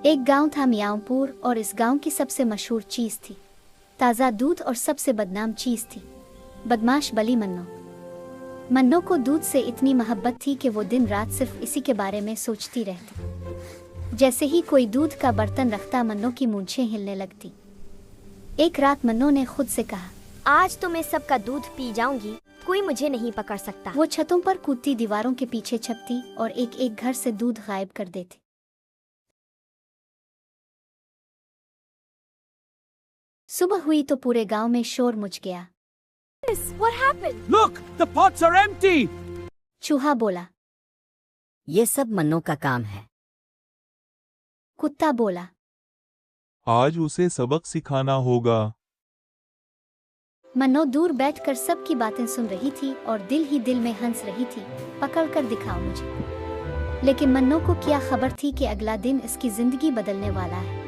एक गांव था मियांपुर और इस गांव की सबसे मशहूर चीज थी ताज़ा दूध और सबसे बदनाम चीज थी बदमाश बली मन्नो। मन्नो को दूध से इतनी मोहब्बत थी कि वो दिन रात सिर्फ इसी के बारे में सोचती रहती। जैसे ही कोई दूध का बर्तन रखता मन्नो की मूंछें हिलने लगती। एक रात मन्नो ने खुद से कहा, आज तो मैं सबका दूध पी जाऊंगी, कोई मुझे नहीं पकड़ सकता। वो छतों पर कूदती, दीवारों के पीछे छपती और एक एक घर से दूध गायब कर देती। सुबह हुई तो पूरे गांव में शोर मच गया। What happened? Look, the pots are empty. चूहा बोला। ये सब मन्नो का काम है। कुत्ता बोला। आज उसे सबक सिखाना होगा। मन्नो दूर बैठकर सबकी बातें सुन रही थी और दिल ही दिल में हंस रही थी, पकड़ कर दिखाओ मुझे। लेकिन मन्नो को क्या खबर थी कि अगला दिन इसकी जिंदगी बदलने वाला है।